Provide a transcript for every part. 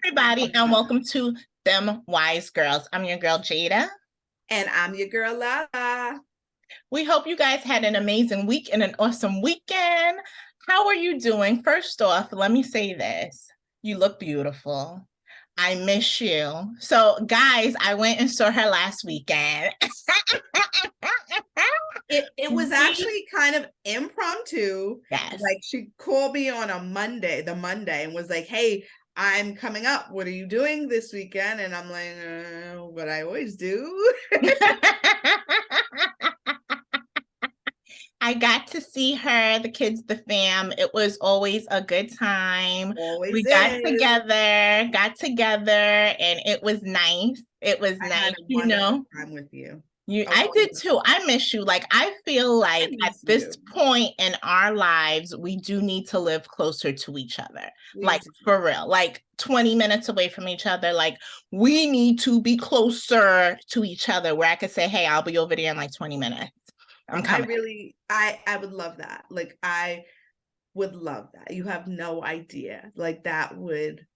everybody, and welcome to Dem Wise Girls. I'm your girl, Jada. And I'm your girl, Lala. We hope you guys had an amazing week and an awesome weekend. How are you doing? First off, let me say this. You look beautiful. I miss you. So, guys, I went and saw her last weekend. It was actually kind of impromptu. Yes. Like she called me on the Monday, and was like, "Hey, I'm coming up. What are you doing this weekend?" And I'm like, "What I always do." I got to see her, the kids, the fam. It was always a good time. Always We is. got together, and it was nice. It was I nice, had a wonderful time with you. I did too. I miss you. Like, I feel like at this point in our lives, we do need to live closer to each other. Like, for real, like 20 minutes away from each other. Like, we need to be closer to each other where I could say, hey, I'll be over there in like 20 minutes. I'm coming. I would love that. Like, I would love that. You have no idea. Like, that would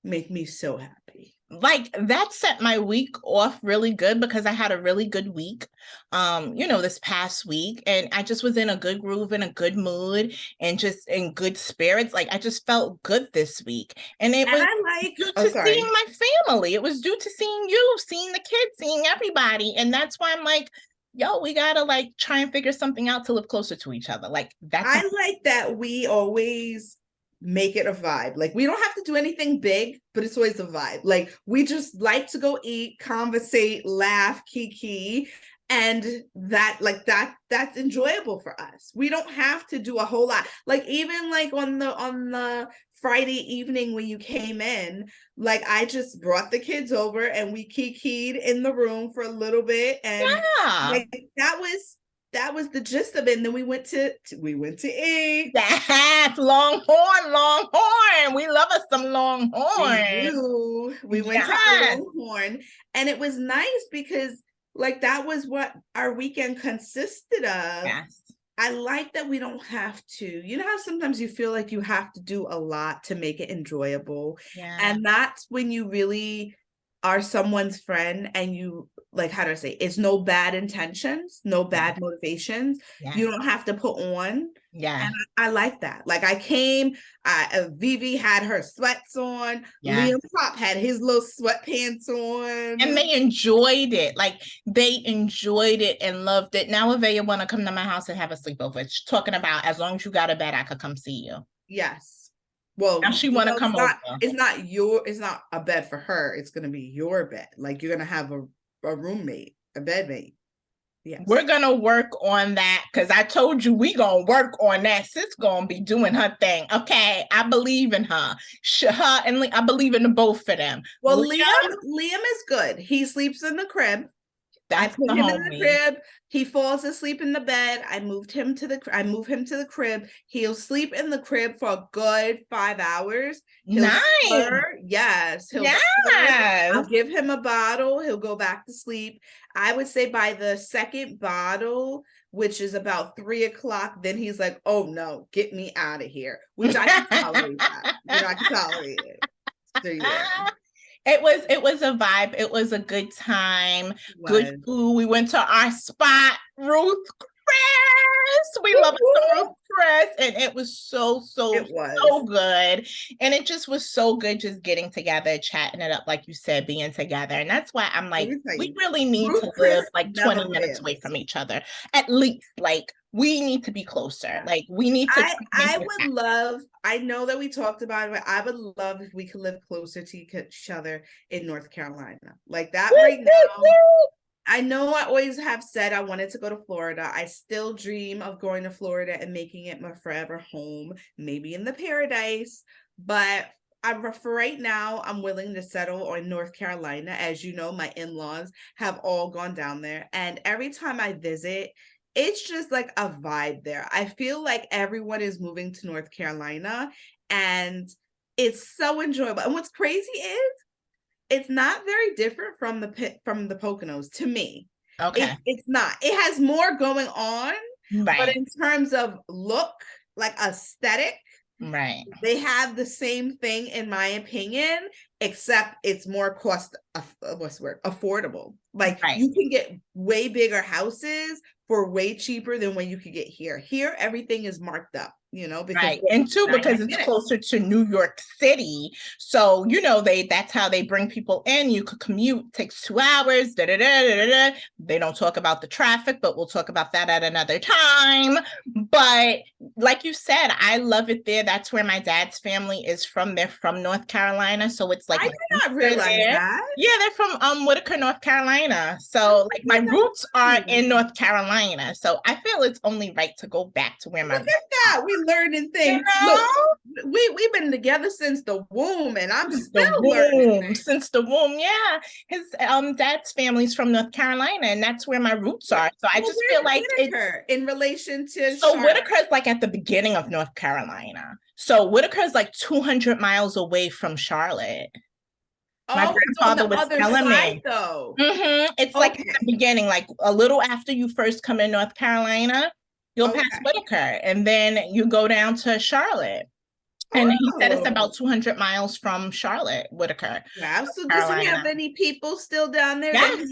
make me so happy. Like, that set my week off really good because I had a really good week, this past week, and I just was in a good groove, in a good mood, and just in good spirits. Like, I just felt good this week, and it was due to seeing my family. It was due to seeing you, seeing the kids, seeing everybody, and that's why I'm like, yo, we gotta like try and figure something out to live closer to each other. Like, I like that we always make it a vibe. Like, we don't have to do anything big, but it's always a vibe. Like, we just like to go eat, conversate, laugh, kiki, and that's enjoyable for us. We don't have to do a whole lot. Like, even like on the Friday evening when you came in, like, I just brought the kids over and we kikied in the room for a little bit, and like, that was the gist of it. And then we went to eat. That's Longhorn. We love us some Longhorn. We went to the Longhorn, and it was nice because like that was what our weekend consisted of. Yes. I like that we don't have to. You know how sometimes you feel like you have to do a lot to make it enjoyable. Yeah. And that's when you really are someone's friend, and you, like, how do I say, it's no bad intentions, no bad motivations. You don't have to put on. Yeah. And I like that. Like, I came, Vivi had her sweats on. Liam Pop had his little sweatpants on. And they enjoyed it. Like, they enjoyed it and loved it. Now Avea want to come to my house and have a sleepover. She's talking about, as long as you got a bed, I could come see you. Yes. Well, now she want to come over. It's not a bed for her. It's going to be your bed. Like, you're going to have a roommate, a bedmate. Yes. We're going to work on that, because I told you we going to work on that. Sis going to be doing her thing. Okay, I believe in her. Her and I believe in the both of them. Well, Liam is good. He sleeps in the crib. I put him in the crib. He falls asleep in the bed. I move him to the crib. He'll sleep in the crib for a good 5 hours. Nice. Yes. I'll give him a bottle. He'll go back to sleep. I would say by the second bottle, which is about 3:00, then he's like, "Oh no, get me out of here." Which I can tolerate that. I can tolerate it. So yeah. It was a vibe. It was a good time. Good food. We went to our spot, Ruth Chris. We love Ruth Chris, and it was so good. And it just was so good, just getting together, chatting it up, like you said, being together. And that's why I'm like, we really need to live like 20 minutes away from each other, at least. Like, we need to be closer. Like, we need to. I know that we talked about it, but I would love if we could live closer to each other in North Carolina. Like that right now. I know I always have said I wanted to go to Florida. I still dream of going to Florida and making it my forever home, maybe in the paradise. But for right now, I'm willing to settle on North Carolina. As you know, my in-laws have all gone down there. And every time I visit, it's just like a vibe there. I feel like everyone is moving to North Carolina, and it's so enjoyable. And what's crazy is it's not very different from the Poconos to me. Okay. It's not. It has more going on, but in terms of look, like aesthetic, Right. They have the same thing, in my opinion, except it's more affordable. Like Right. you can get way bigger houses for way cheaper than what you could get here. Here, everything is marked up, because right. And two, because it's closer to New York City. So, that's how they bring people in. You could commute, takes 2 hours. They don't talk about the traffic, but we'll talk about that at another time. But like you said, I love it there. That's where my dad's family is from. They're from North Carolina. So it's like I did not realize that. Yeah, they're from Whitaker, North Carolina. So like my roots are in North Carolina. So I feel it's only right to go back to where my Look at that. We learning things. Look, we've been together since the womb, and I'm still learning. Since the womb, yeah. His dad's family's from North Carolina, and that's where my roots are. So I just feel like Whitaker in relation to Whitaker is like at the beginning of North Carolina. So Whitaker is like 200 miles away from Charlotte. My grandfather was telling me, though. It's like at the beginning, like a little after you first come in North Carolina, you'll pass Whitaker, and then you go down to Charlotte. And he said it's about 200 miles from Charlotte, Whitaker. Wow. So does he have any people still down there? Yes.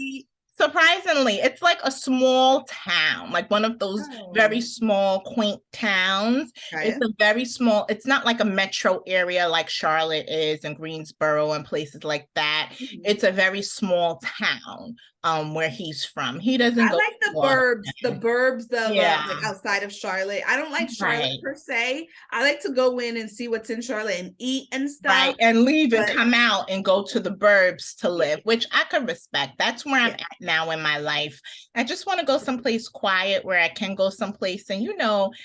Surprisingly, it's like a small town, like one of those very small, quaint towns. It's a very small, it's not like a metro area like Charlotte is and Greensboro and places like that. It's a very small town where he's from. He doesn't I like the burbs of like outside of Charlotte. I don't like Charlotte per se. I like to go in and see what's in Charlotte and eat and stuff. Right, and leave and come out and go to the burbs to live, which I could respect. That's where I'm at now in my life. I just want to go someplace quiet where I can go someplace and,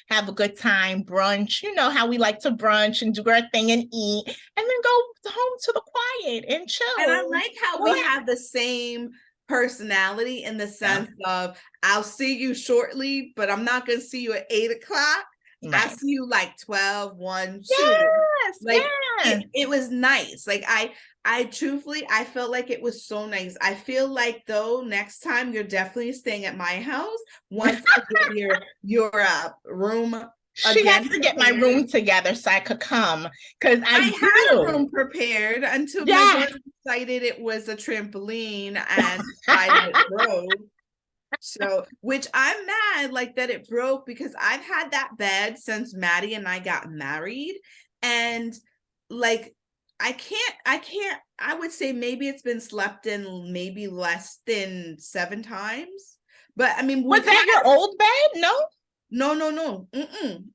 have a good time, brunch. You know how we like to brunch and do our thing and eat, and then go home to the quiet and chill. And I like how we have the same personality in the sense of I'll see you shortly, but I'm not going to see you at 8 o'clock. Right. I see you like 12, 1, 2. It was nice. Like I truthfully, I felt like it was so nice. I feel like though next time you're definitely staying at my house once I get your room. She has to get my room together so I could come, because I had a room prepared until my daughter decided it was a trampoline and it broke. So, which I'm mad like that it broke, because I've had that bed since Maddie and I got married, and like I would say maybe it's been slept in maybe less than 7 times. But I mean, was that your old bed? No.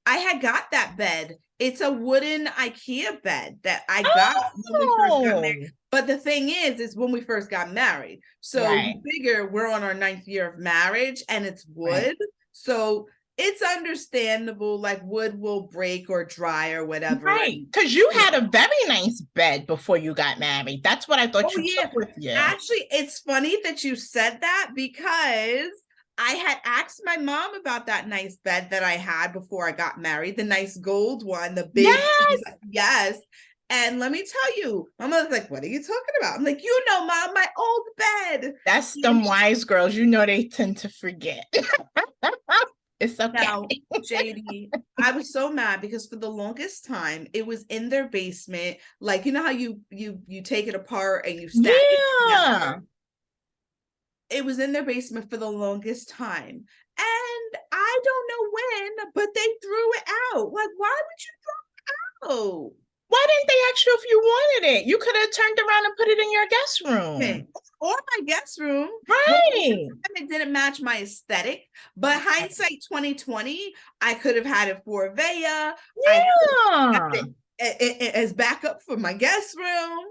I had got that bed. It's a wooden IKEA bed that I got when we first got married. But the thing is when we first got married. So you figure we're on our 9th year of marriage and it's wood. Right. So it's understandable, like wood will break or dry or whatever. Right. Because you had a very nice bed before you got married. That's what I thought you took with you. Actually, it's funny that you said that, because I had asked my mom about that nice bed that I had before I got married, the nice gold one, the big, yes. And let me tell you, my mother's like, what are you talking about? I'm like, Mom, my old bed. That's Dem Wise Girls. They tend to forget. It's okay. Now, JD, I was so mad because for the longest time, it was in their basement. Like, you know how you take it apart and you stack it together? It was in their basement for the longest time. And I don't know when, but they threw it out. Like, why would you throw it out? Why didn't they ask you if you wanted it? You could have turned around and put it in your guest room. Okay. Or my guest room. Right. It didn't match my aesthetic. But hindsight 2020, I could have had it for Vea. Yeah. As backup for my guest room.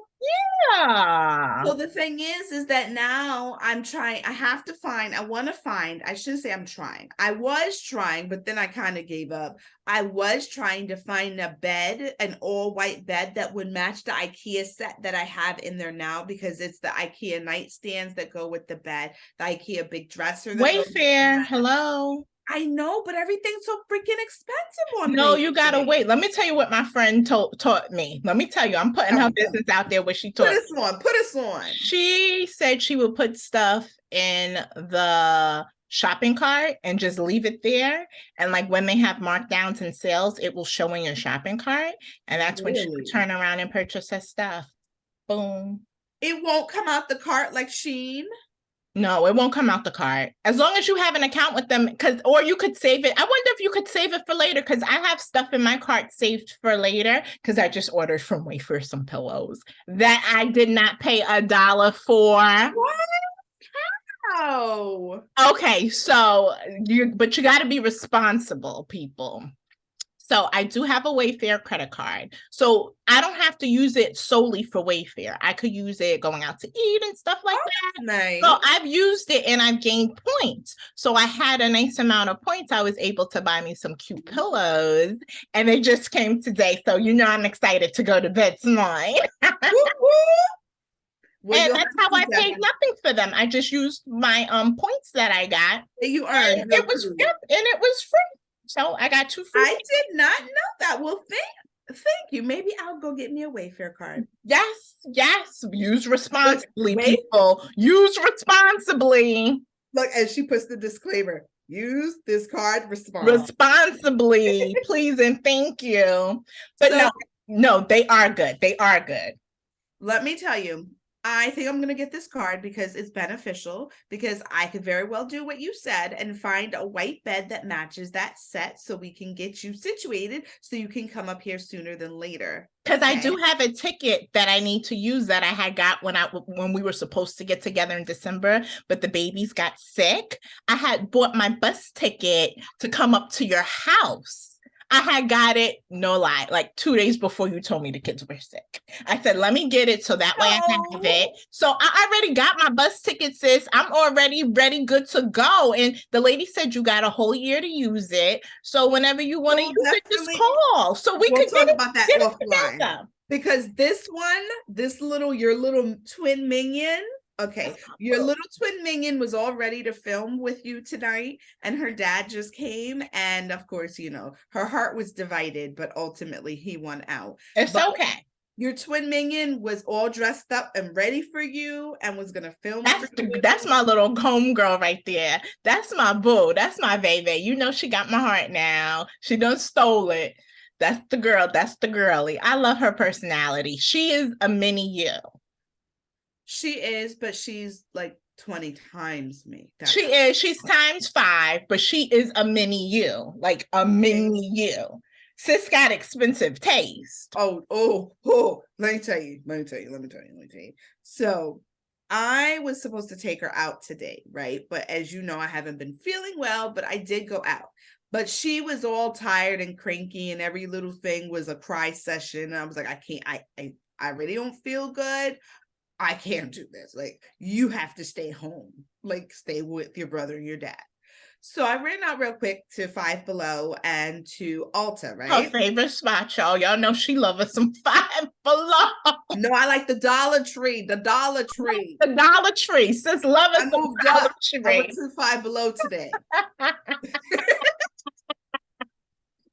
Yeah. So the thing is that now I was trying, but then I kind of gave up. I was trying to find a bed, an all white bed that would match the IKEA set that I have in there now, because it's the IKEA nightstands that go with the bed, the IKEA big dresser. Wayfair, hello. I know, but everything's so freaking expensive on No, you gotta wait. Let me tell you what my friend taught me. Let me tell you, I'm putting her business out there. What she taught. Put us on. She said she would put stuff in the shopping cart and just leave it there. And like when they have markdowns and sales, it will show in your shopping cart. And that's when she Really? would turn around and purchase her stuff. Boom. It won't come out the cart like Shein. No, it won't come out the cart. As long as you have an account with them, or you could save it. I wonder if you could save it for later, because I have stuff in my cart saved for later, because I just ordered from Wayfair some pillows that I did not pay $1 for. What? How? Okay, so you got to be responsible, people. So I do have a Wayfair credit card. So I don't have to use it solely for Wayfair. I could use it going out to eat and stuff like that. Nice. So I've used it and I've gained points. So I had a nice amount of points. I was able to buy me some cute pillows, and they just came today. So I'm excited to go to bed tonight. Well, and that's how I paid nothing for them. I just used my points that I got. You earned. It was free. So I got 2 free. I did not know that. Well, thank you. Maybe I'll go get me a Wayfair card. Yes. Use responsibly, people. Use responsibly. Look, and she puts the disclaimer. Use this card responsibly. Please and thank you. But no, they are good. They are good. Let me tell you, I think I'm going to get this card because it's beneficial, because I could very well do what you said and find a white bed that matches that set, so we can get you situated so you can come up here sooner than later. Because I do have a ticket that I need to use that I had got when we were supposed to get together in December, but the babies got sick. I had bought my bus ticket to come up to your house. I had got it, no lie, like 2 days before you told me the kids were sick. I said, let me get it so that way I have it. So I already got my bus ticket, sis. I'm already ready, good to go. And the lady said you got a whole year to use it. So whenever you want to use it, just call. So we'll talk about that offline. Because your little twin minion. Okay, your little twin minion was all ready to film with you tonight, and her dad just came, and of course, her heart was divided, but ultimately he won out. It's okay. Your twin minion was all dressed up and ready for you and was gonna film. That's my little homegirl right there. That's my boo. That's my baby. She got my heart now. She done stole it. That's the girl. That's the girly. I love her personality. She is a mini you. She is, but she's like 20 times me. She is. She's times 5, but she is a mini you, like a mini you. Sis got expensive taste. Oh. Let me tell you. So I was supposed to take her out today, right? But as you know, I haven't been feeling well, but I did go out. But she was all tired and cranky, and every little thing was a cry session. And I was like, I can't, I really don't feel good. I can't do this. Like, you have to stay home. Like, stay with your brother and your dad. So I ran out real quick to Five Below and to Ulta, right? Her favorite spot, y'all. Y'all know she loves us some Five Below. No, I like the Dollar Tree. The Dollar Tree. The Dollar Tree. Sis, love us some Dollar Tree. I went to Five Below today.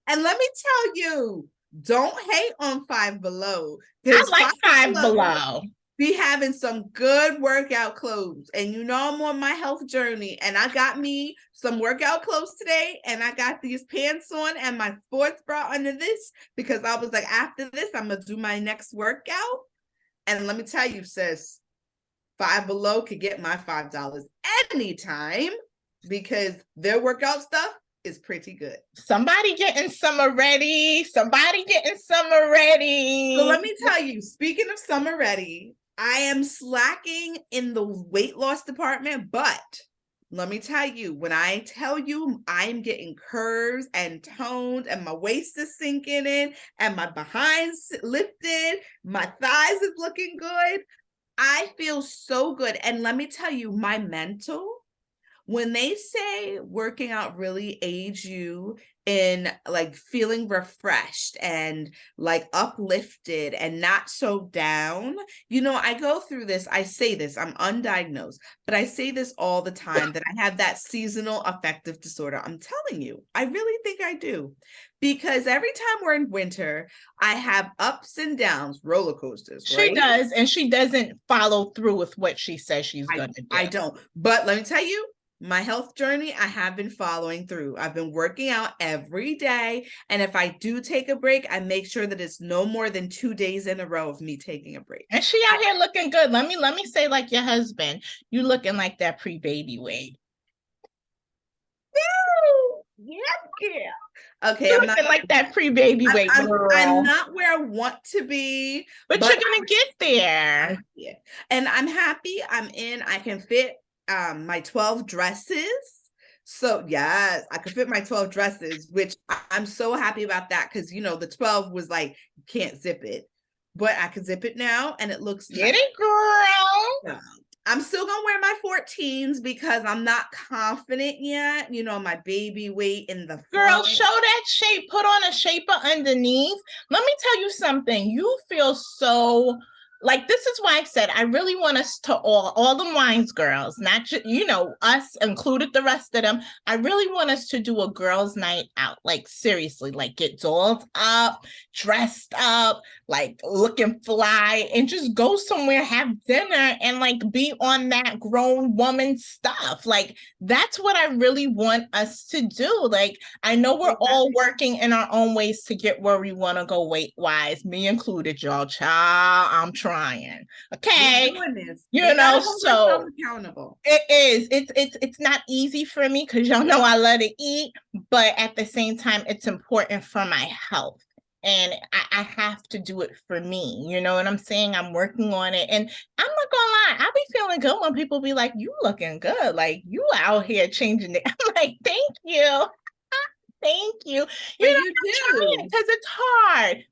And let me tell you, don't hate on Five Below. I like Five Below. Be having some good workout clothes, and I'm on my health journey, and I got me some workout clothes today, and I got these pants on and my sports bra under this, because I was like, after this I'm gonna do my next workout. And let me tell you, sis, Five Below could get my $5 anytime, because their workout stuff is pretty good. Somebody getting summer ready. So let me tell you, speaking of summer ready, I am slacking in the weight loss department, but let me tell you, when I tell you I'm getting curves and toned, and my waist is sinking in, and my behind's lifted, my thighs is looking good, I feel so good. And let me tell you, my mental, when they say working out really aids you in like feeling refreshed and like uplifted and not so down, I go through this, I say this, I'm undiagnosed, but I say this all the time, that I have that seasonal affective disorder. I'm telling you, I really think I do, because every time we're in winter, I have ups and downs, roller coasters. Right? She does, and she doesn't follow through with what she says she's going to do. I don't, but let me tell you, my health journey, I have been following through. I've been working out every day. And if I do take a break, I make sure that it's no more than 2 days in a row of me taking a break. And she out here looking good. Let me say, like your husband, you looking like that pre-baby weight. Yeah. Okay, I'm not like that pre-baby weight, girl. I'm not where I want to be, but you're gonna get there. Yeah, and I'm happy. I can fit my 12 dresses. So yes, I could fit my 12 dresses, which I'm so happy about that because the 12 was like can't zip it, but I can zip it now, and it looks get nice. It, girl. Yeah. I'm still gonna wear my 14s because I'm not confident yet. My baby weight in the girl, show that shape. Put on a shaper underneath. Let me tell you something. You feel so like, this is why I said I really want us to all the Wise girls, not just, us included, the rest of them. I really want us to do a girls' night out. Like, seriously, like get dolled up, dressed up, like looking fly, and just go somewhere, have dinner, and like be on that grown woman stuff. Like, that's what I really want us to do. Like, I know we're all working in our own ways to get where we want to go weight wise, me included, y'all. Child, I'm trying. Okay, so accountable. It is. It's not easy for me because y'all know I love to eat, but at the same time, it's important for my health. And I have to do it for me. You know what I'm saying? I'm working on it. And I'm not gonna lie, I be feeling good when people be like, you looking good. Like, you out here changing it. I'm like, thank you. Thank you. You do. Because it's hard.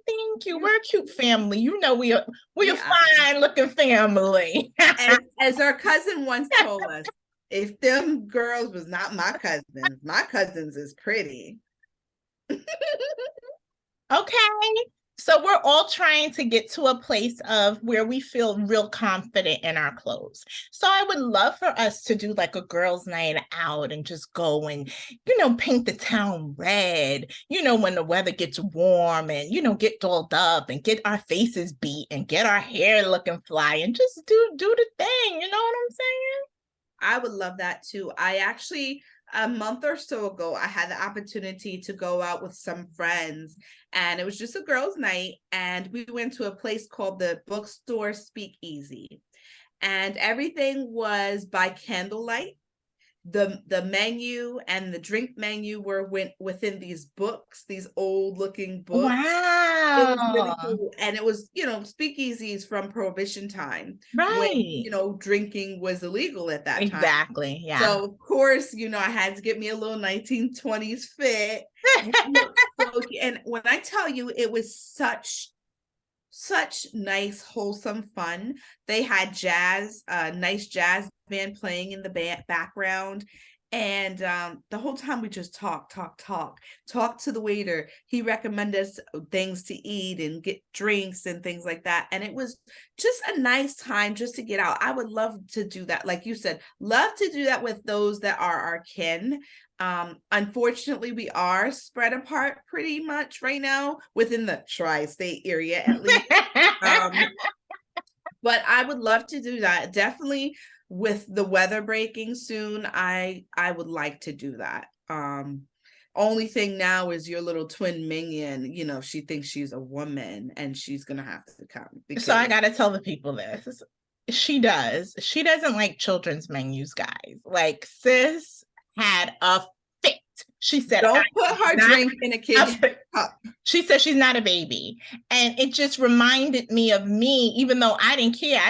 Thank you. We're a cute family. We're a fine looking family. as our cousin once told us, if them girls was not my cousins is pretty. Okay. So we're all trying to get to a place of where we feel real confident in our clothes. So I would love for us to do like a girls' night out and just go and, paint the town red, when the weather gets warm and, get dolled up and get our faces beat and get our hair looking fly and just do the thing. You know what I'm saying? I would love that too. I actually, a month or so ago, I had the opportunity to go out with some friends, and it was just a girls' night, and we went to a place called the Bookstore Speakeasy, and everything was by candlelight. The menu and the drink menu were within these books, these old looking books. Wow. It was really cool. And it was, speakeasies from Prohibition time. Right. When, drinking was illegal at that time. Exactly. Yeah. So of course, I had to get me a little 1920s fit. And when I tell you, it was such nice, wholesome fun. They had nice jazz band playing in the background. And the whole time we just talk to the waiter. He recommended us things to eat and get drinks and things like that. And it was just a nice time just to get out. I would love to do that. Like you said, love to do that with those that are our kin. Unfortunately, we are spread apart pretty much right now within the tri-state area, at least. But I would love to do that. Definitely with the weather breaking soon, I would like to do that. Only thing now is your little twin minion, she thinks she's a woman and she's gonna have to come. So I gotta tell the people this. She doesn't like children's menus, guys. Like, sis had a fit. She said, don't put her drink in a kid's cup. She said she's not a baby. And it just reminded me of me, even though I didn't care.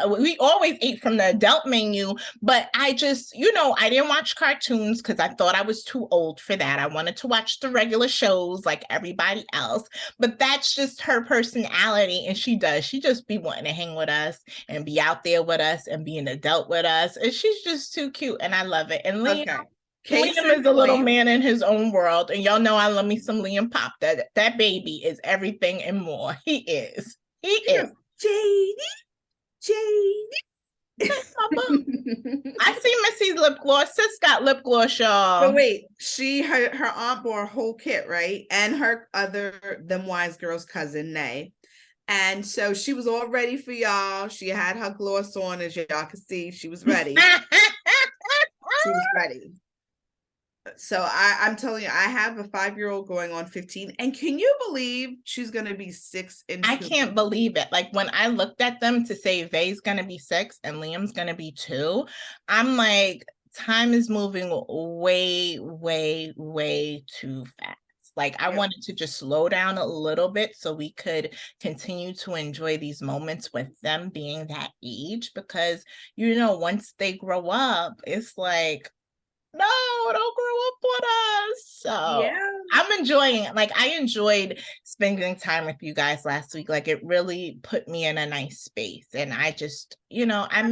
We always ate from the adult menu, but I just, I didn't watch cartoons because I thought I was too old for that. I wanted to watch the regular shows like everybody else, but that's just her personality. And she just be wanting to hang with us and be out there with us and be an adult with us. And she's just too cute. And I love it. And Liam is a little man in his own world, and y'all know I love me some Liam Pop. That baby is everything and more. He is. JD. I see Missy's lip gloss. Sis got lip gloss, y'all. But wait, her aunt bought a whole kit, right? And her other Dem Wise Girls cousin, Nay. And so she was all ready for y'all. She had her gloss on, as y'all can see. She was ready. She was ready. So I'm telling you, I have a 5-year-old going on 15. And can you believe she's going to be 6 in 2 I can't believe it. Like when I looked at them to say Vay's going to be 6 and Liam's going to be 2, I'm like, time is moving way, way, way too fast. Like I wanted to just slow down a little bit so we could continue to enjoy these moments with them being that age, because, you know, once they grow up, it's like, no, don't grow up with us. So Yeah. I'm enjoying it. Like I enjoyed spending time with you guys last week. Like it really put me in a nice space. And I just, you know, I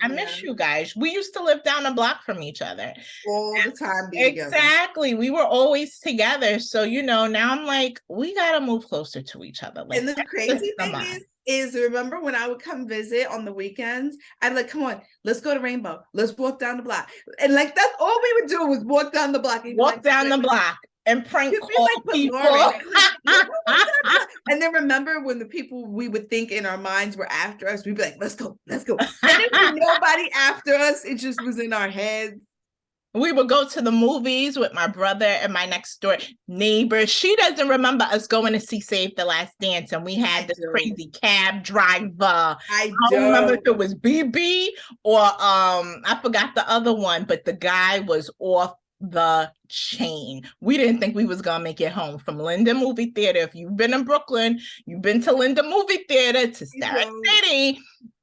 miss you guys. We used to live down a block from each other. All the time being exactly. together. We were always together. So, you know, now I'm like, we gotta move closer to each other. Like, and the crazy thing is remember when I would come visit on the weekends, I'd like, come on, let's go to Rainbow. Let's walk down the block. And like, that's all we would do was walk down the block. Walk down the block and prank call people. And then remember when the people we would think in our minds were after us, we'd be like, let's go. And then nobody after us, it just was in our heads. We would go to the movies with my brother and my next door neighbor. She doesn't remember us going to see Save the Last Dance, and we had this crazy cab driver. I don't remember if it was BB or I forgot the other one, but the guy was off the chain. We didn't think we was gonna make it home from Linda Movie Theater. If you've been in Brooklyn, you've been to Linda Movie Theater to Starrett City.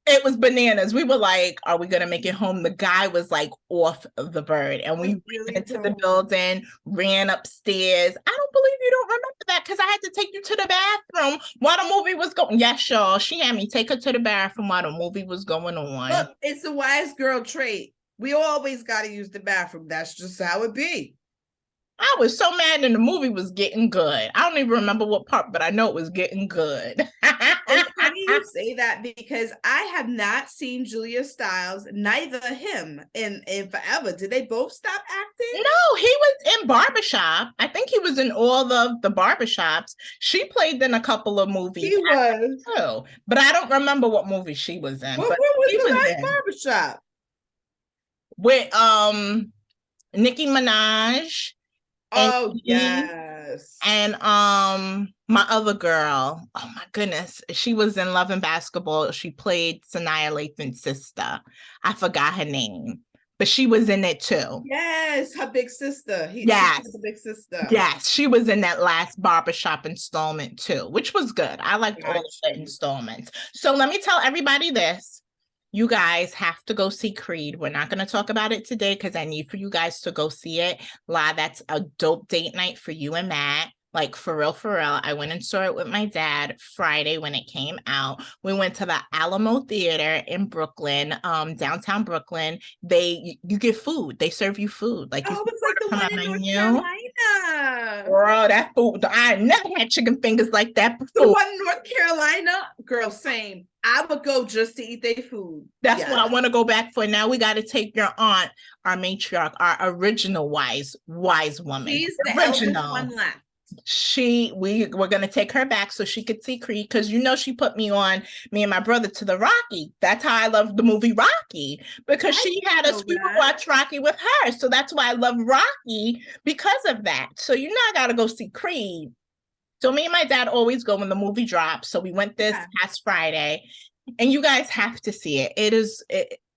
It was bananas. We were like, are we going to make it home? The guy was like off the bird. And we ran into the building, ran upstairs. I don't believe you don't remember that because I had to take you to the bathroom while the movie was going. Yes, y'all. She had me take her to the bathroom while the movie was going on. Look, it's a wise girl trait. We always got to use the bathroom. That's just how it be. I was so mad and the movie was getting good. I don't even remember what part, but I know it was getting good. It's funny you say that because I have not seen Julia Stiles, neither him in forever. Did they both stop acting? No, he was in Barbershop. I think he was in all of the Barbershops. She played in a couple of movies. He was. Too, but I don't remember what movie she was in. What was the last Barbershop? With Nicki Minaj. Oh, yes. And my other girl, oh my goodness, she was in Love and Basketball. She played Sanaya Lathan's sister. I forgot her name, but she was in it too. Yes, her big sister. Yes, the big sister. Yes, she was in that last Barbershop installment too, which was good. I liked all of the installments. So let me tell everybody this. You guys have to go see Creed. We're not going to talk about it today because I need for you guys to go see it live. That's a dope date night for you and Matt. Like for real, for real. I went and saw it with my dad Friday when it came out. We went to the Alamo Theater in Brooklyn, downtown Brooklyn. You get food. They serve you food. Like it's like the one in North Carolina. Girl, that food. I never had chicken fingers like that before. The one in North Carolina, girl, same. I would go just to eat their food. That's what I want to go back for. Now we got to take your aunt, our matriarch, our original wise woman. She's the original one left. We're gonna take her back so she could see Creed because you know she put me and my brother to the Rocky. That's how I love the movie Rocky because she had us watch Rocky with her. So that's why I love Rocky because of that. So you know I gotta go see Creed. So me and my dad always go when the movie drops. So we went this past Friday, and you guys have to see it.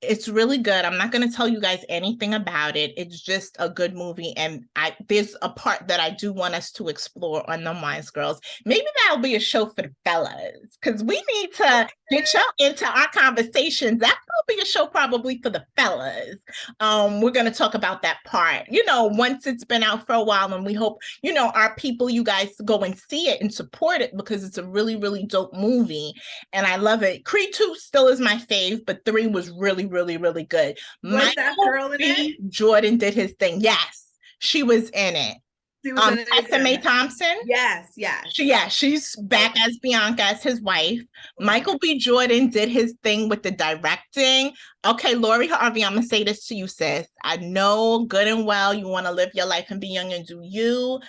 It's really good. I'm not going to tell you guys anything about it. It's just a good movie. And there's a part that I do want us to explore on Dem Wise Girls. Maybe that'll be a show for the fellas because we need to get y'all into our conversations. That will be a show probably for the fellas. We're going to talk about that part, you know, once it's been out for a while, and we hope, you know, our people, you guys go and see it and support it because it's a really, really dope movie. And I love it. Creed 2 still is my fave, but 3 was really, really, really good. Was that girl in it? Jordan did his thing. Yes, she was in it. Tessa Mae Thompson. Yes. She's back as Bianca, as his wife. Michael B. Jordan did his thing with the directing. Okay, Lori Harvey, I'm gonna say this to you, sis. I know good and well you want to live your life and be young and do you,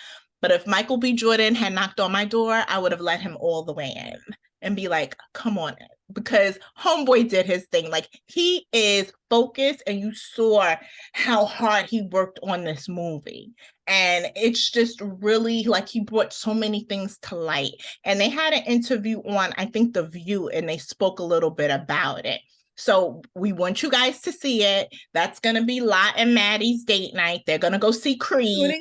but if Michael B. Jordan had knocked on my door, I would have let him all the way in and be like, come on, because homeboy did his thing. Like, he is focused, and you saw how hard he worked on this movie. And it's just really like he brought so many things to light. And they had an interview on, I think, The View, and they spoke a little bit about it. So we want you guys to see it. That's going to be Lot and Maddie's date night. They're going to go see Creed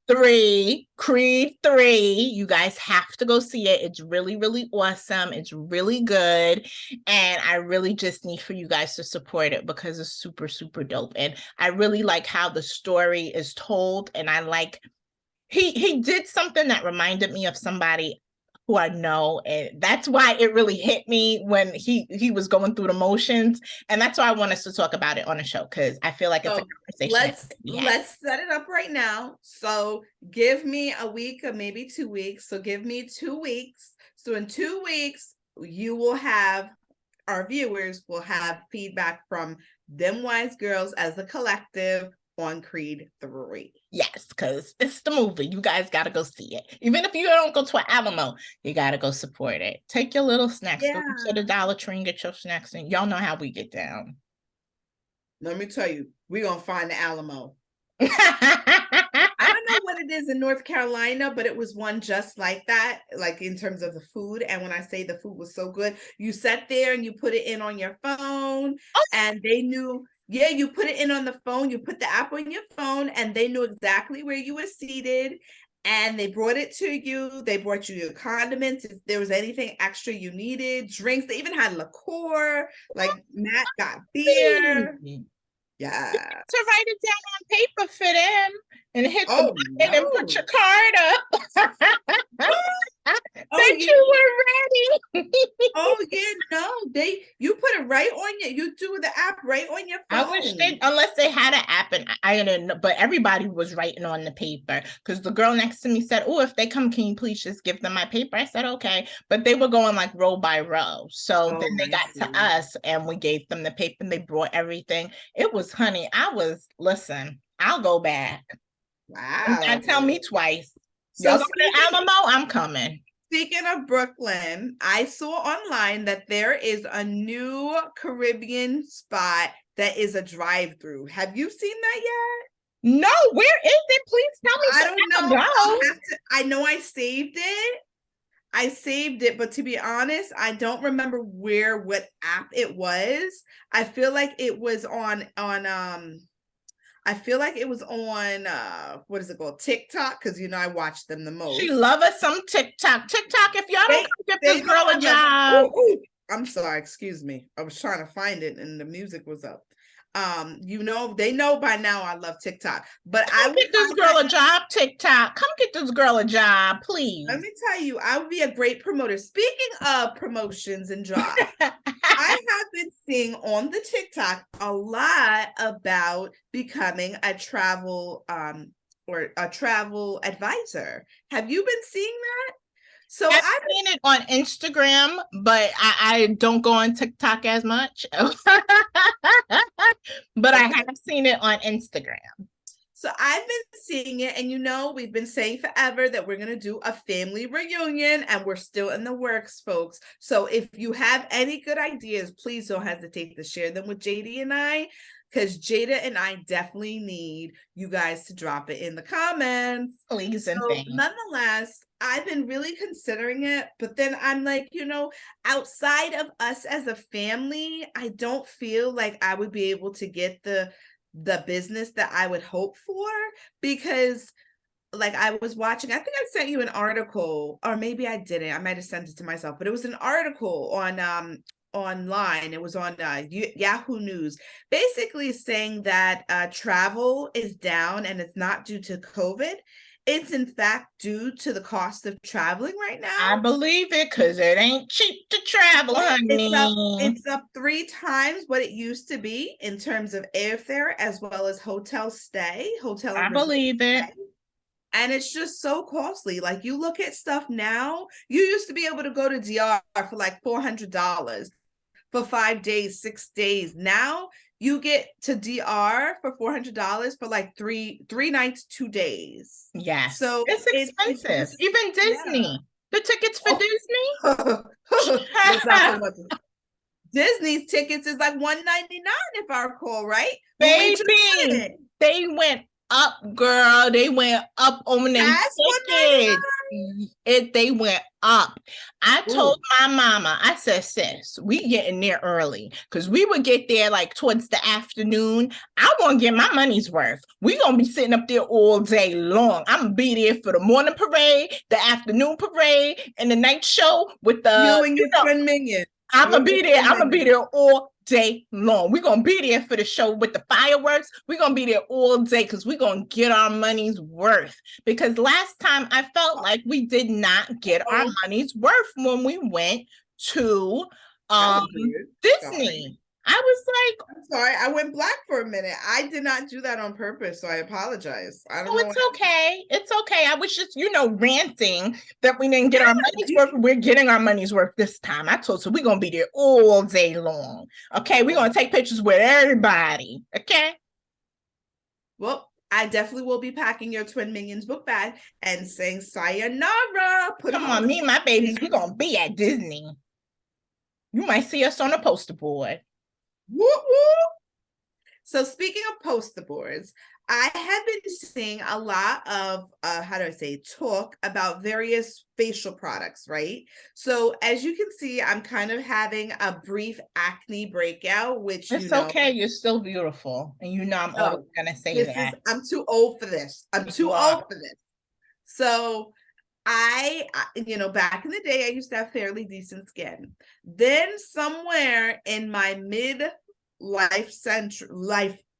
3. Creed 3. You guys have to go see it. It's really, really awesome. It's really good. And I really just need for you guys to support it because it's super, super dope. And I really like how the story is told. And I like, he did something that reminded me of somebody who I know, and that's why it really hit me when he was going through the motions, and that's why I want us to talk about it on the show, because I feel like it's a conversation. Let's set it up right now. So give me a week or maybe 2 weeks. So give me 2 weeks. So in 2 weeks, you will have, our viewers will have feedback from Dem Wise Girls as a collective on Creed 3. Yes, because it's the movie. You guys got to go see it. Even if you don't go to an Alamo, you got to go support it. Take your little snacks. Yeah. Go to the Dollar Tree and get your snacks. And y'all know how we get down. Let me tell you, we're going to find the Alamo. I don't know what it is in North Carolina, but it was one just like that, like in terms of the food. And when I say the food was so good, you sat there and you put it in on your phone, and they knew. Yeah, you put it in on the phone, you put the app on your phone, and they knew exactly where you were seated, and they brought it to you. They brought you your condiments. If there was anything extra you needed, drinks, they even had liqueur, like Matt got beer. Yeah. To write it down on paper for them and hit the button and put your card up. You were ready. You put it right on you do the app right on your phone. I wish unless they had an app, and I didn't know, but everybody was writing on the paper, because the girl next to me said, "Oh, if they come, can you please just give them my paper?" I said, "Okay," but they were going like row by row. So then they got to us, and we gave them the paper, and they brought everything. It was, honey, listen, I'll go back. Wow. Don't tell me twice. So y'all go to Alamo, I'm coming. Speaking of Brooklyn, I saw online that there is a new Caribbean spot that is a drive-through. Have you seen that yet? No, where is it? Please tell me. I don't know. I know I saved it. But to be honest, I don't remember what app it was. I feel like it was on what is it called? TikTok, because I watch them the most. She love us some TikTok. If y'all don't give this girl a job. I'm sorry, excuse me. I was trying to find it and the music was up. They know by now I love TikTok. But I would get this girl a job, TikTok. Come get this girl a job, please. Let me tell you, I would be a great promoter. Speaking of promotions and jobs, I have been seeing on the TikTok a lot about becoming a travel or a travel advisor. Have you been seeing that? So I've seen it on Instagram, but I don't go on TikTok as much. But I have seen it on Instagram. So I've been seeing it, and we've been saying forever that we're going to do a family reunion, and we're still in the works, folks. So if you have any good ideas, please don't hesitate to share them with JD and I, because Jada and I definitely need you guys to drop it in the comments. Please and thanks. Nonetheless, I've been really considering it, but then I'm like, outside of us as a family, I don't feel like I would be able to get the business that I would hope for, because like I was watching, I think I sent you an article, or maybe I didn't. I might have sent it to myself, but it was an article on online. It was on Yahoo News, basically saying that travel is down, and it's not due to COVID. It's in fact due to the cost of traveling right now. I believe it, because it ain't cheap to travel, honey. It's up 3 times what it used to be in terms of airfare, as well as hotel stay. I believe it. And it's just so costly. Like, you look at stuff now, you used to be able to go to DR for like $400 for 5 days, 6 days. Now you get to DR for $400 for like three nights, 2 days. Yeah. So it's expensive. Even Disney. Yeah. The tickets for Disney. It's not so much. Disney's tickets is like $199 if I recall, right? Baby, they went up, girl. They went up on their tickets. They went up. I told my mama, I said, sis, we getting there early because we would get there like towards the afternoon. I want to get my money's worth. We gonna be sitting up there all day long. I'm gonna be there for the morning parade, the afternoon parade, and the night show with the you and your twin minion. I'm gonna be there. I'm gonna be there all day long. We're gonna be there for the show with the fireworks. We're gonna be there all day because we're gonna get our money's worth. Because last time I felt like we did not get our money's worth when we went to Disney. I was like, I'm sorry, I went black for a minute. I did not do that on purpose, so I apologize. I don't know. It's okay. It's okay. I was just, ranting that we didn't get our money's worth. We're getting our money's worth this time. I told you we're gonna be there all day long. Okay, we're gonna take pictures with everybody. Okay. Well, I definitely will be packing your Twin Minions book bag and saying sayonara. Come on, me and my babies, we're gonna be at Disney. You might see us on a poster board. Woo woo. So speaking of poster boards, I have been seeing a lot of talk about various facial products, right? So as you can see, I'm kind of having a brief acne breakout, which it's okay. You're still beautiful, and I'm always gonna say that. I'm too old for this. I'm too old for this. So I back in the day, I used to have fairly decent skin. Then somewhere in my life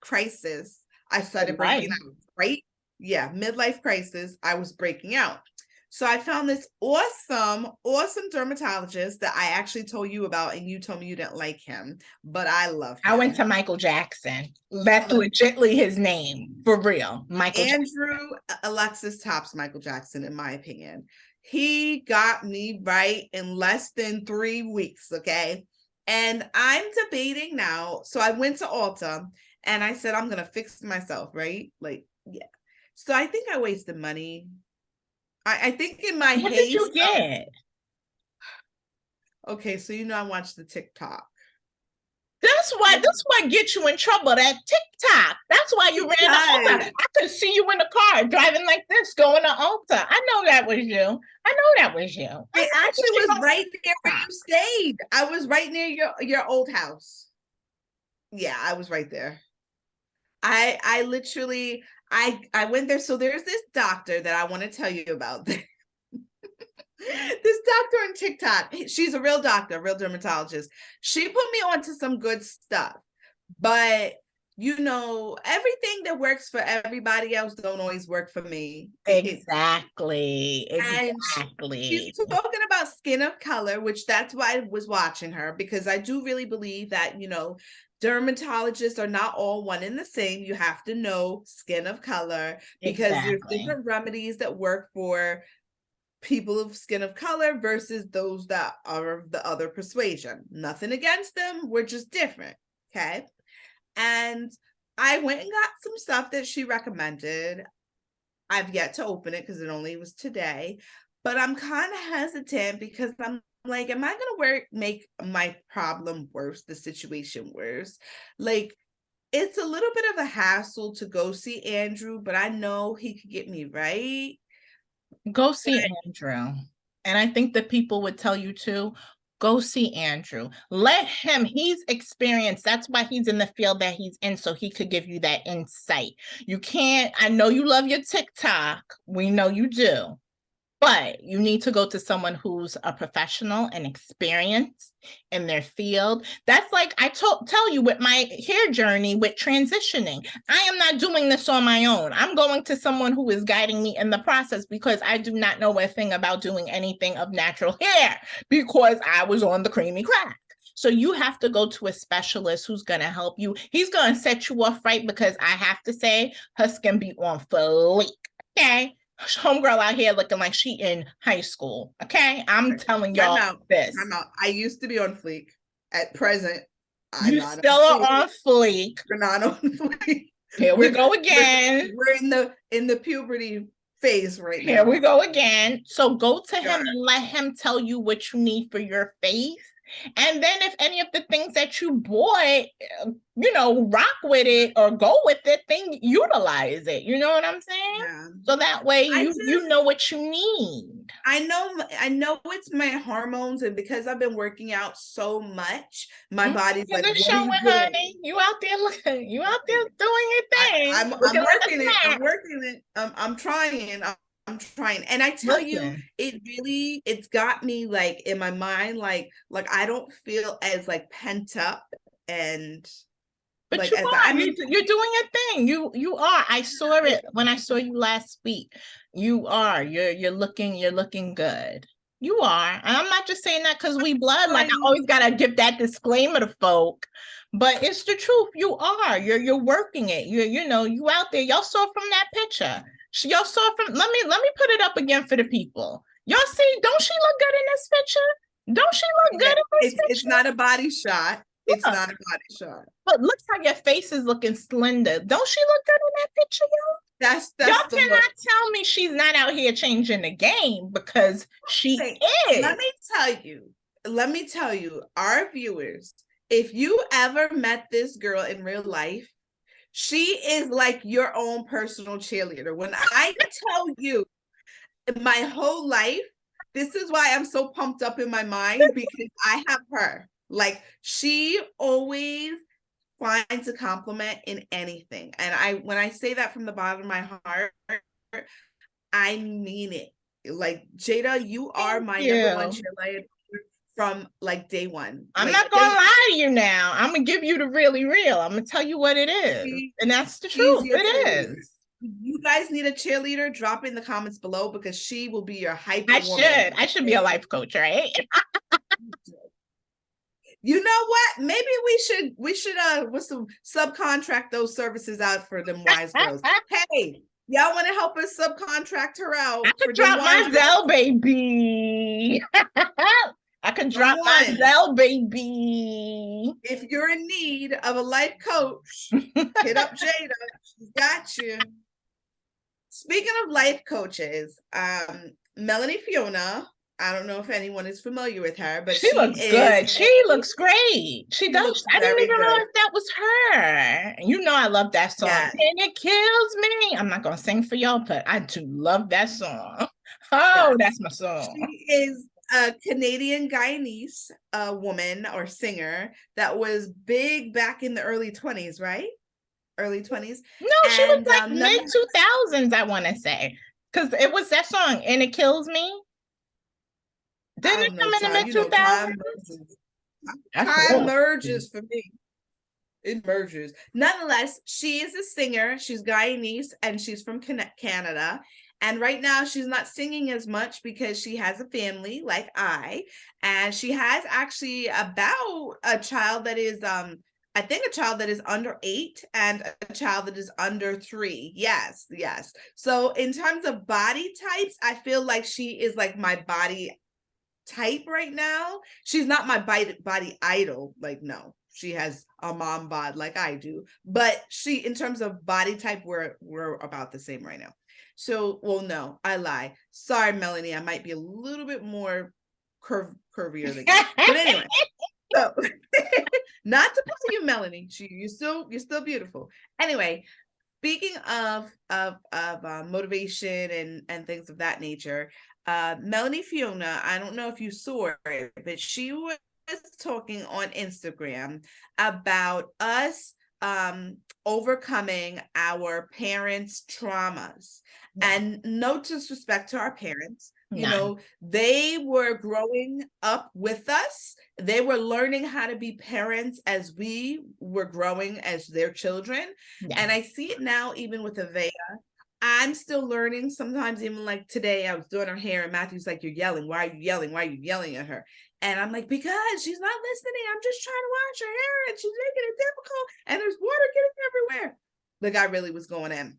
crisis, I started breaking out, right? Yeah, midlife crisis, I was breaking out. So I found this awesome dermatologist that I actually told you about, and you told me you didn't like him, but I love him. I went to Michael Jackson. That's legitly his name, for real. Andrew Alexis tops Michael Jackson, in my opinion. He got me right in less than 3 weeks, okay? And I'm debating now. So I went to Ulta and I said, I'm going to fix myself, right? Like, yeah. So I think I wasted money. I think in my haste. What did you get? Okay, so I watched the TikTok. That's what gets you in trouble, that TikTok. That's why you ran to Ulta. I could see you in the car driving like this, going to Ulta. I know that was you. I actually was right there where you stayed. I was right near your old house. Yeah, I was right there. I literally, I went there. So there's this doctor that I want to tell you about. This doctor on TikTok, she's a real doctor, real dermatologist. She put me onto some good stuff, but everything that works for everybody else don't always work for me. Exactly. And she's talking about skin of color, which that's why I was watching her, because I do really believe that, dermatologists are not all one and the same. You have to know skin of color, because there's different remedies that work for people of skin of color versus those that are of the other persuasion. Nothing against them. We're just different. Okay. And I went and got some stuff that she recommended. I've yet to open it because it only was today, but I'm kind of hesitant because I'm like, am I going to make my problem worse, the situation worse? Like, it's a little bit of a hassle to go see Andrew, but I know he could get me right. Go see Andrew. And I think that people would tell you too, go see Andrew. Let him, he's experienced. That's why he's in the field that he's in, so he could give you that insight. You can't, I know you love your TikTok. We know you do. But you need to go to someone who's a professional and experienced in their field. That's like I tell you with my hair journey with transitioning. I am not doing this on my own. I'm going to someone who is guiding me in the process, because I do not know a thing about doing anything of natural hair because I was on the creamy crack. So you have to go to a specialist who's going to help you. He's going to set you off right, because I have to say her skin be on fleek. Okay. Homegirl out here looking like she in high school. Okay, I'm telling y'all this. I used to be on fleek. At present, you still are on fleek. We're not on fleek. Here we go again. We're in the puberty phase right now. Here we go again. So go to him and let him tell you what you need for your face. And then if any of the things that you bought, rock with it or go with it, then utilize it. You know what I'm saying? Yeah. So that way you know what you need. I know it's my hormones, and because I've been working out so much, my body's like, what are you doing, honey? You out there looking, you out there doing your thing. I'm working it. I'm working it. I'm trying. I'm trying. And I tell you, it's got me like in my mind, like I don't feel as like pent up and but like you are. You're doing a thing. You are. I saw it when I saw you last week. You are. You're looking good. You are. And I'm not just saying that because we blood. Like I always gotta give that disclaimer to folk. But it's the truth. You are. You're working it. You out there. Y'all saw from that picture. Y'all saw from. Let me put it up again for the people. Y'all see? Don't she look good in this picture? Don't she look good in this picture? It's not a body shot. It's not a body shot. But look how your face is looking slender. Don't she look good in that picture, y'all? That's y'all cannot tell me she's not out here changing the game, because she is. Let me tell you, our viewers, if you ever met this girl in real life, she is like your own personal cheerleader. When I tell you, my whole life, this is why I'm so pumped up in my mind, because I have her. Like, she always finds a compliment in anything. And when I say that from the bottom of my heart, I mean it. Like, Jada, you are my number one cheerleader from like day one. I'm not gonna lie to you now. I'm gonna give you the really real. I'm gonna tell you what it is. And that's the truth. It is. You guys need a cheerleader? Drop in the comments below, because she will be your hype woman. I should be a life coach, right? You know what? Maybe we should subcontract those services out for Dem Wise Girls. Hey, y'all want to help us subcontract her out? I could drop my Zelle, baby. I could drop my Zelle, baby. If you're in need of a life coach, hit up Jada. She's got you. Speaking of life coaches, Melanie Fiona, I don't know if anyone is familiar with her, but she looks good. She looks great. She does. I didn't even know if that was her. You know, I love that song. Yes. And it kills me. I'm not going to sing for y'all, but I do love that song. Oh, yes. That's my song. She is a Canadian Guyanese woman or singer that was big back in the early 20s, right? Early 20s. No, she was like mid 2000s, I want to say. Because it was that song, And It Kills Me. Didn't it come in the mid 2000s? Time merges for me. It merges. Nonetheless, she is a singer. She's Guyanese and she's from Canada. And right now she's not singing as much because she has a family like I. And she has actually about a child that is I think a child that is under 8 and a child that is under 3. Yes. So in terms of body types, I feel like she is like my body type right now. She's not my body idol. Like, no, she has a mom bod like I do. But she, in terms of body type, we're about the same right now. So, well, no, I lie. Sorry, Melanie, I might be a little bit more curvier than you. But anyway. So, not to play you, Melanie. You're still beautiful. Anyway, speaking of motivation and things of that nature, Melanie Fiona, I don't know if you saw it, but she was talking on Instagram about us overcoming our parents' traumas. And no disrespect to our parents. You know, they were growing up with us. They were learning how to be parents as we were growing as their children. And I see it now, even with Avea. I'm still learning. Sometimes, even like today, I was doing her hair and Matthew's like, "You're yelling. Why are you yelling? Why are you yelling at her?" And I'm like, "Because she's not listening. I'm just trying to wash her hair and she's making it difficult. And there's water getting everywhere." The guy really was going in.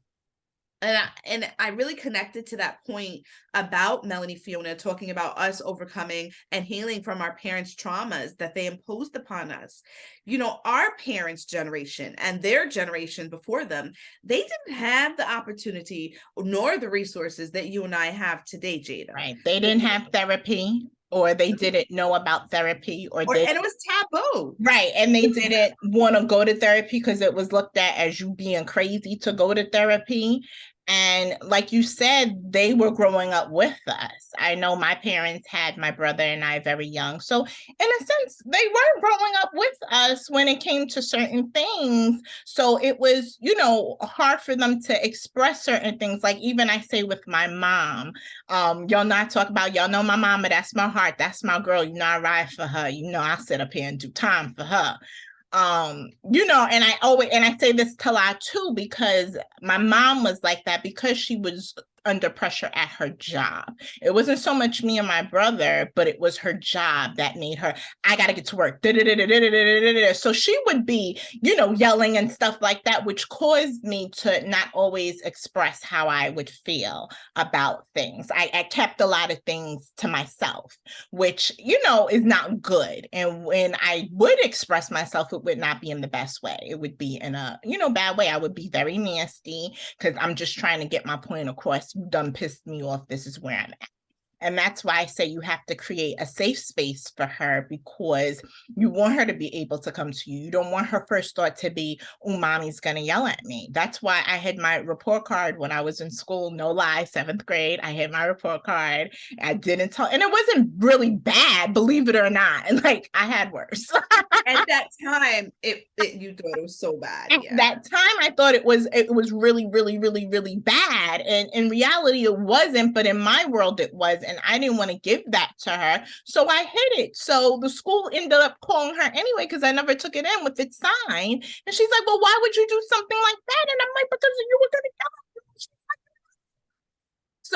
And I really connected to that point about Melanie Fiona talking about us overcoming and healing from our parents' traumas that they imposed upon us. You know, our parents' generation and their generation before them, they didn't have the opportunity nor the resources that you and I have today, Jada. Right. They didn't have therapy. or they didn't know about therapy, and it was taboo. Right. And they didn't want to go to therapy because it was looked at as you being crazy to go to therapy. And like you said, they were growing up with us. I know my parents had my brother and I very young. So in a sense, they were growing up with us when it came to certain things. So it was, hard for them to express certain things. Like even I say with my mom, y'all not talk about, y'all know my mama, that's my heart, that's my girl, I ride for her, I sit up here and do time for her. And I say this to lie too, because my mom was like that because she was under pressure at her job. It wasn't so much me and my brother, but it was her job that made her, I got to get to work. So she would be, yelling and stuff like that, which caused me to not always express how I would feel about things. I kept a lot of things to myself, which, is not good. And when I would express myself, it would not be in the best way. It would be in a, bad way. I would be very nasty because I'm just trying to get my point across. You done pissed me off. This is where I'm at. And that's why I say you have to create a safe space for her, because you want her to be able to come to you. You don't want her first thought to be, oh, mommy's going to yell at me. That's why I had my report card when I was in school. No lie, 7th grade. I had my report card. I didn't tell, and it wasn't really bad, believe it or not. And like, I had worse. At that time, you thought it was so bad. At that time, I thought it was really, really, really, really bad. And in reality, it wasn't. But in my world, it was. And I didn't want to give that to her. So I hid it. So the school ended up calling her anyway, because I never took it in with its sign. And she's like, well, why would you do something like that? And I'm like, because you were going to yell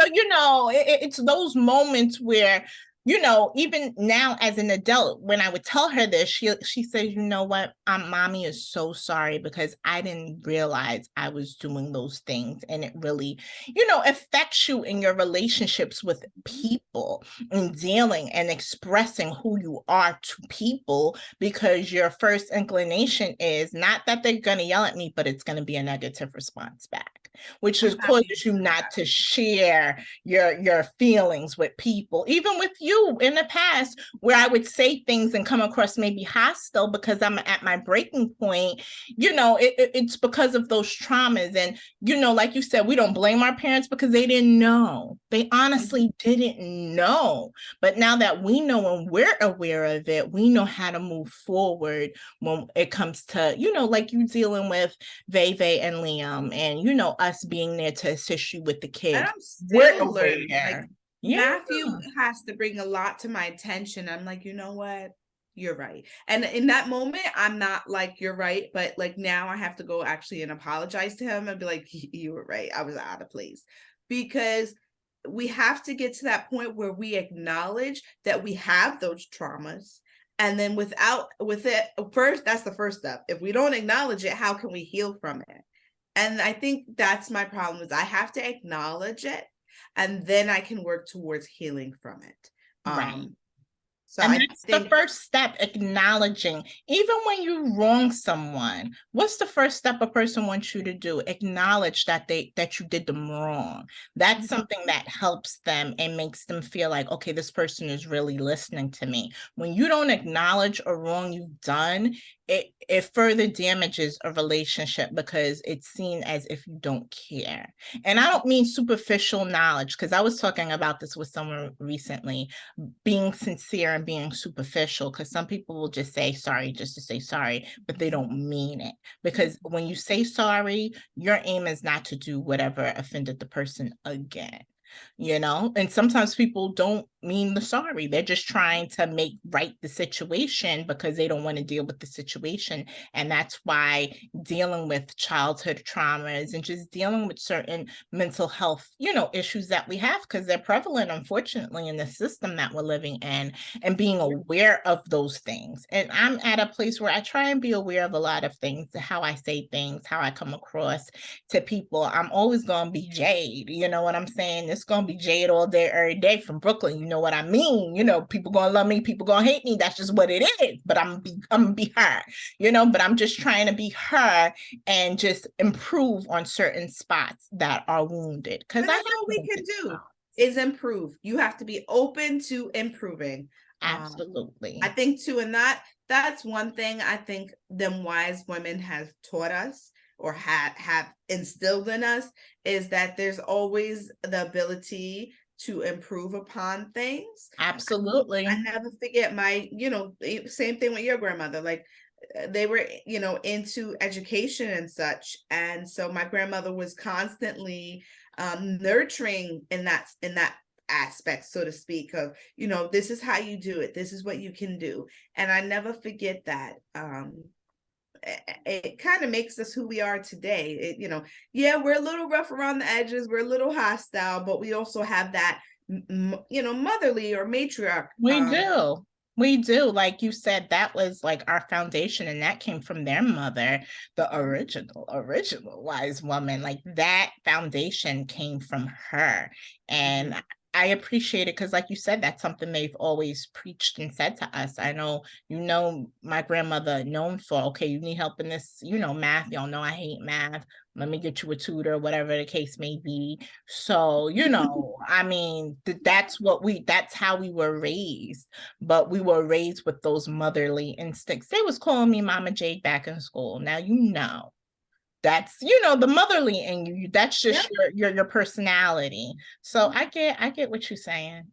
at me. So, it's those moments where, even now as an adult, when I would tell her this, she says, you know what, mommy is so sorry because I didn't realize I was doing those things. And it really, affects you in your relationships with people and dealing and expressing who you are to people, because your first inclination is not that they're going to yell at me, but it's going to be a negative response back, which causes you not to share your feelings with people, even with you in the past, where I would say things and come across maybe hostile because I'm at my breaking point. It's because of those traumas. And, like you said, we don't blame our parents because they didn't know. They honestly didn't know. But now that we know and we're aware of it, we know how to move forward when it comes to, like you dealing with Veve and Liam, and, us being there to assist you with the kids. And I'm still learning. Matthew has to bring a lot to my attention. I'm like, you know what? You're right. And in that moment, I'm not like, you're right. But like now I have to go actually and apologize to him and be like, you were right. I was out of place. Because we have to get to that point where we acknowledge that we have those traumas. And then with it, first, that's the first step. If we don't acknowledge it, how can we heal from it? And I think that's my problem, is I have to acknowledge it, and then I can work towards healing from it. Right. So and that's the first step, acknowledging. Even when you wrong someone, what's the first step a person wants you to do? Acknowledge that you did them wrong. That's something that helps them and makes them feel like, okay, this person is really listening to me. When you don't acknowledge a wrong you've done, it further damages a relationship because it's seen as if you don't care. And I don't mean superficial knowledge, because I was talking about this with someone recently, being sincere and being superficial, because some people will just say sorry just to say sorry, but they don't mean it. Because when you say sorry, your aim is not to do whatever offended the person again. And sometimes people don't mean the sorry. They're just trying to make right the situation because they don't want to deal with the situation. And that's why dealing with childhood traumas and just dealing with certain mental health, issues that we have, because they're prevalent, unfortunately, in the system that we're living in, and being aware of those things. And I'm at a place where I try and be aware of a lot of things, how I say things, how I come across to people. I'm always going to be Jade. You know what I'm saying? It's going to be Jade all day, every day from Brooklyn. You know what I mean? People going to love me, people going to hate me. That's just what it is. But I'm going to be her, but I'm just trying to be her and just improve on certain spots that are wounded. Because that's all we can do. is improve. You have to be open to improving. Absolutely. I think too, and that's one thing I think them wise women have taught us or have instilled in us, is that there's always the ability to improve upon things. Absolutely. I never forget my, same thing with your grandmother. Like they were, into education and such. And so my grandmother was constantly nurturing in that aspect, so to speak, of, this is how you do it. This is what you can do. And I never forget that. It kind of makes us who we are today. Yeah, we're a little rough around the edges. We're a little hostile, but we also have that, motherly or matriarch. We do. Like you said, that was like our foundation, and that came from their mother, the original wise woman. Like that foundation came from her. And I appreciate it because, like you said, that's something they've always preached and said to us. I know, my grandmother known for, okay, you need help in this, math. Y'all know I hate math. Let me get you a tutor, whatever the case may be. So, I mean, that's how we were raised, but we were raised with those motherly instincts. They was calling me Mama Jade back in school. Now, that's, the motherly in you. That's just your personality. So I get what you're saying.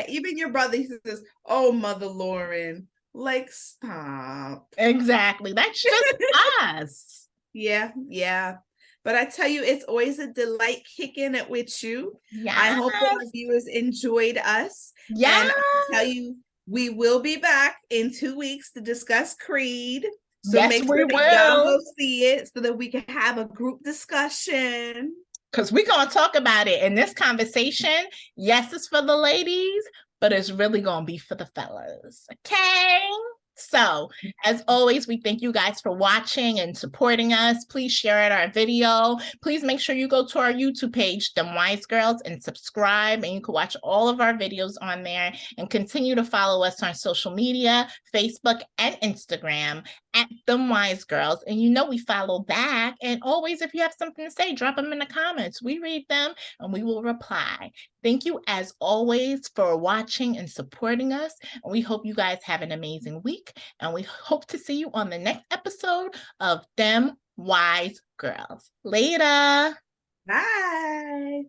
Even your brother, he says, "Oh, Mother Lauren, like, stop." Exactly. That's just us. Yeah. But I tell you, it's always a delight kicking it with you. Yes. I hope that our viewers enjoyed us. Yes. And I tell you, we will be back in 2 weeks to discuss Creed. So make sure that y'all go see it so that we can have a group discussion. Because we're going to talk about it in this conversation. Yes, it's for the ladies, but it's really going to be for the fellas. Okay? So, as always, we thank you guys for watching and supporting us. Please share our video. Please make sure you go to our YouTube page, Dem Wise Girls, and subscribe. And you can watch all of our videos on there, and continue to follow us on social media, Facebook and Instagram at Dem Wise Girls. And we follow back. And always, if you have something to say, drop them in the comments. We read them and we will reply. Thank you, as always, for watching and supporting us. And we hope you guys have an amazing week. And we hope to see you on the next episode of Dem Wise Girls. Later. Bye.